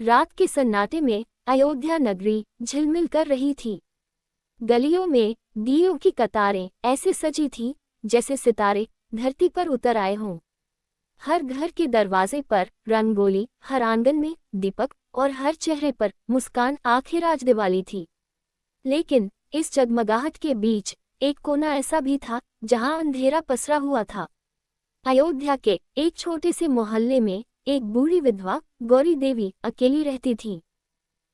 रात के सन्नाटे में अयोध्या नगरी झिलमिल कर रही थी। गलियों में दियों की कतारें ऐसे सजी थी जैसे सितारे धरती पर उतर आए हों। हर घर के दरवाजे पर रंगोली, हर आंगन में दीपक और हर चेहरे पर मुस्कान। आखिर आज दिवाली थी। लेकिन इस जगमगाहट के बीच एक कोना ऐसा भी था जहां अंधेरा पसरा हुआ था। अयोध्या के एक छोटे से मोहल्ले में एक बूढ़ी विधवा गौरी देवी अकेली रहती थी।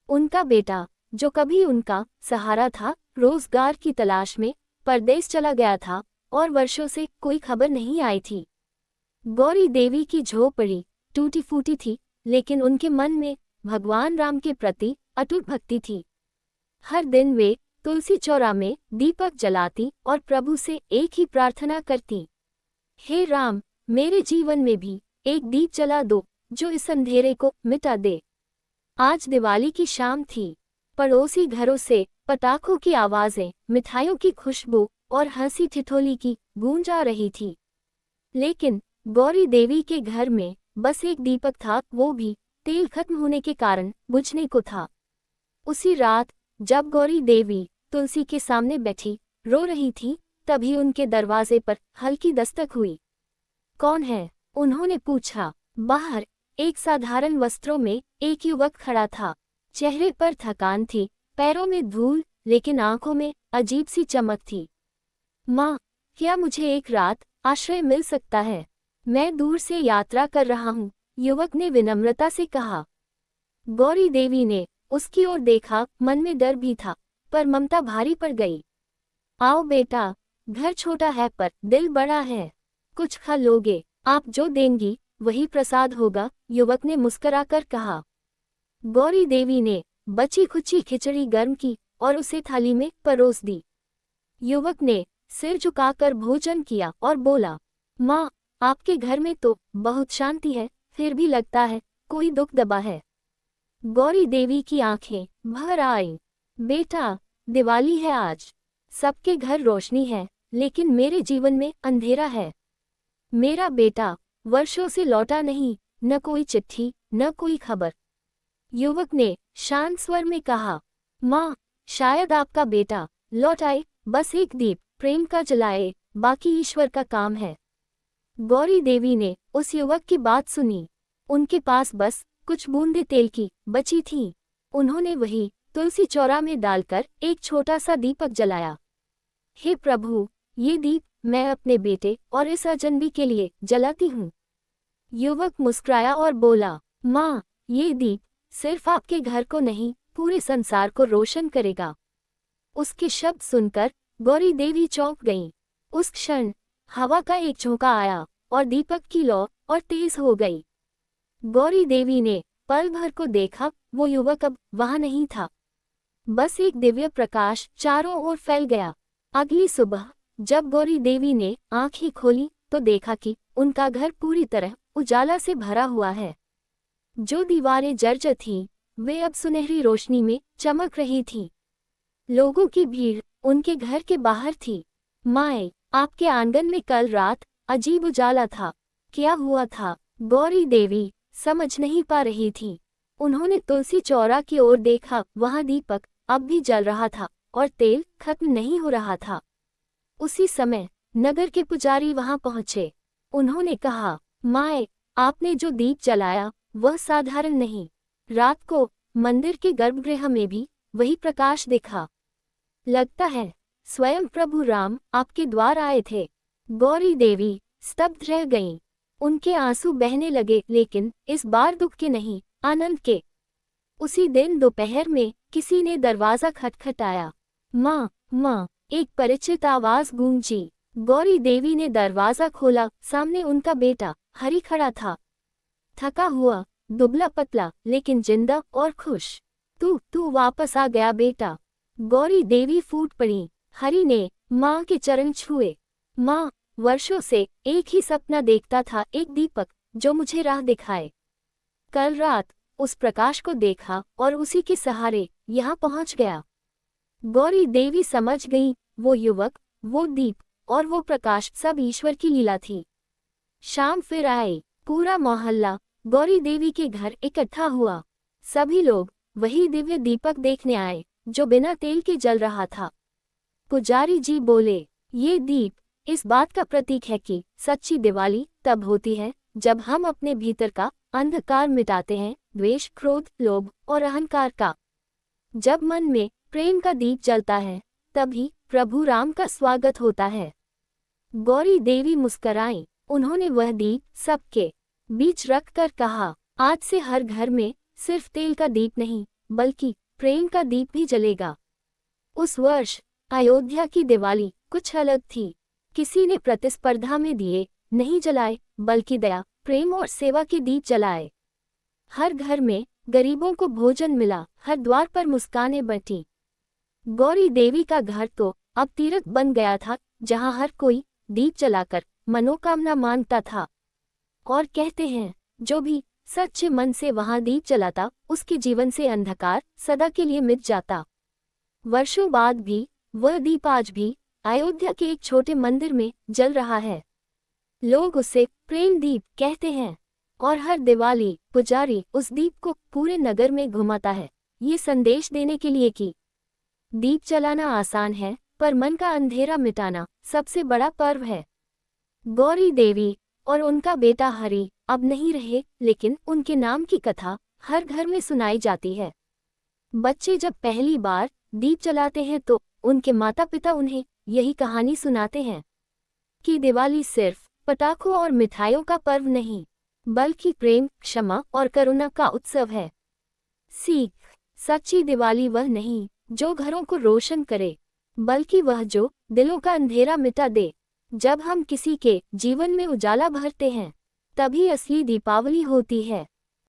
उनका बेटा, जो कभी उनका सहारा था, रोजगार की तलाश में परदेश चला गया था और वर्षों से कोई खबर नहीं आई थी। गौरी देवी की झोपड़ी टूटी फूटी थी, लेकिन उनके मन में भगवान राम के प्रति अटूट भक्ति थी। हर दिन वे तुलसी चौरा में दीपक जलाती और प्रभु से एक ही प्रार्थना करती, हे राम, मेरे जीवन में भी एक दीप जला दो जो इस अंधेरे को मिटा दे। आज दिवाली की शाम थी। पड़ोसी घरों से पटाखों की आवाजें, मिठाइयों की खुशबू और हंसी ठिठोली की गूंज आ रही थी। लेकिन गौरी देवी के घर में बस एक दीपक था, वो भी तेल खत्म होने के कारण बुझने को था। उसी रात जब गौरी देवी तुलसी के सामने बैठी रो रही थी, तभी उनके दरवाजे पर हल्की दस्तक हुई। कौन है? उन्होंने पूछा। बाहर एक साधारण वस्त्रों में एक युवक खड़ा था। चेहरे पर थकान थी, पैरों में धूल, लेकिन आंखों में अजीब सी चमक थी। माँ, क्या मुझे एक रात आश्रय मिल सकता है? मैं दूर से यात्रा कर रहा हूँ, युवक ने विनम्रता से कहा। गौरी देवी ने उसकी ओर देखा। मन में डर भी था, पर ममता भारी पड़ गई। आओ बेटा, घर छोटा है पर दिल बड़ा है। कुछ खा लोगे? आप जो देंगी वही प्रसाद होगा, युवक ने मुस्कुराकर कहा। गौरी देवी ने बची खुची खिचड़ी गर्म की और उसे थाली में परोस दी। युवक ने सिर झुकाकर भोजन किया और बोला, माँ, आपके घर में तो बहुत शांति है, फिर भी लगता है कोई दुख दबा है। गौरी देवी की आंखें भर आईं। बेटा, दिवाली है आज। सबके घर रोशनी है, लेकिन मेरे जीवन में अंधेरा है। मेरा बेटा वर्षों से लौटा नहीं, न कोई चिट्ठी, न कोई खबर। युवक ने शांत स्वर में कहा, माँ, शायद आपका बेटा लौट आए, बस एक दीप प्रेम का जलाए, बाकी ईश्वर का काम है। गौरी देवी ने उस युवक की बात सुनी। उनके पास बस कुछ बूंदे तेल की बची थीं। उन्होंने वही तुलसी चौरा में डालकर एक छोटा सा दीपक जलाया। हे प्रभु, ये दीप मैं अपने बेटे और इस अजनबी के लिए जलाती हूँ। युवक मुस्कुराया और बोला, माँ, ये दीप सिर्फ आपके घर को नहीं, पूरे संसार को रोशन करेगा। उसके शब्द सुनकर गौरी देवी चौंक गईं। उस क्षण हवा का एक झोंका आया और दीपक की लौ और तेज हो गई। गौरी देवी ने पल भर को देखा, वो युवक अब वहां नहीं था। बस एक दिव्य प्रकाश चारों ओर फैल गया। अगली सुबह जब गौरी देवी ने आंखें खोली तो देखा कि उनका घर पूरी तरह उजाला से भरा हुआ है। जो दीवारें जर्जर थीं, वे अब सुनहरी रोशनी में चमक रही थीं। लोगों की भीड़ उनके घर के बाहर थी। माए, आपके आंगन में कल रात अजीब उजाला था, क्या हुआ था? गौरी देवी समझ नहीं पा रही थी। उन्होंने तुलसी चौरा की ओर देखा, वहां दीपक अब भी जल रहा था और तेल खत्म नहीं हो रहा था। उसी समय नगर के पुजारी वहां पहुंचे। उन्होंने कहा, माए, आपने जो दीप जलाया वह साधारण नहीं। रात को मंदिर के गर्भगृह में भी वही प्रकाश दिखा। लगता है स्वयं प्रभु राम आपके द्वार आए थे। गौरी देवी स्तब्ध रह गईं। उनके आंसू बहने लगे, लेकिन इस बार दुख के नहीं, आनंद के। उसी दिन दोपहर में किसी ने दरवाजा खटखटाया। माँ, माँ, एक परिचित आवाज गूंजी। गौरी देवी ने दरवाजा खोला। सामने उनका बेटा हरि खड़ा था। थका हुआ, दुबला पतला, लेकिन जिंदा और खुश। तू वापस आ गया बेटा। गौरी देवी फूट पड़ी। हरि ने माँ के चरण छुए। माँ, वर्षों से एक ही सपना देखता था, एक दीपक जो मुझे राह दिखाए। कल रात उस प्रकाश को देखा और उसी के सहारे यहाँ पहुँच गया। गौरी देवी समझ गई, वो युवक, वो दीप और वो प्रकाश सब ईश्वर की लीला थी। शाम फिर आई। पूरा मोहल्ला गौरी देवी के घर इकट्ठा हुआ। सभी लोग वही दिव्य दीपक देखने आए जो बिना तेल के जल रहा था। पुजारी जी बोले, ये दीप इस बात का प्रतीक है कि सच्ची दिवाली तब होती है जब हम अपने भीतर का अंधकार मिटाते हैं, द्वेष, क्रोध, लोभ और अहंकार का। जब मन में प्रेम का दीप जलता है तभी प्रभु राम का स्वागत होता है। गौरी देवी मुस्कराईं। उन्होंने वह दीप सबके बीच रखकर कहा, आज से हर घर में सिर्फ तेल का दीप नहीं बल्कि प्रेम का दीप भी जलेगा। उस वर्ष अयोध्या की दिवाली कुछ अलग थी। किसी ने प्रतिस्पर्धा में दिए नहीं जलाए बल्कि दया, प्रेम और सेवा के दीप जलाए। हर घर में गरीबों को भोजन मिला, हर द्वार पर मुस्कानें बटी। गौरी देवी का घर तो अब तीर्थ बन गया था जहां हर कोई दीप जलाकर मनोकामना मांगता था। और कहते हैं, जो भी सच्चे मन से वहां दीप जलाता उसके जीवन से अंधकार सदा के लिए मिट जाता। वर्षों बाद भी वह दीप आज भी अयोध्या के एक छोटे मंदिर में जल रहा है। लोग उसे प्रेम दीप कहते हैं और हर दिवाली पुजारी उस दीप को पूरे नगर में घुमाता है, ये संदेश देने के लिए कि दीप जलाना आसान है पर मन का अंधेरा मिटाना सबसे बड़ा पर्व है। गौरी देवी और उनका बेटा हरि अब नहीं रहे, लेकिन उनके नाम की कथा हर घर में सुनाई जाती है। बच्चे जब पहली बार दीप जलाते हैं तो उनके माता पिता उन्हें यही कहानी सुनाते हैं कि दिवाली सिर्फ पटाखों और मिठाइयों का पर्व नहीं बल्कि प्रेम, क्षमा और करुणा का उत्सव है। सीख, सच्ची दिवाली वह नहीं जो घरों को रोशन करे बल्कि वह जो दिलों का अंधेरा मिटा दे। जब हम किसी के जीवन में उजाला भरते हैं तभी असली दीपावली होती है।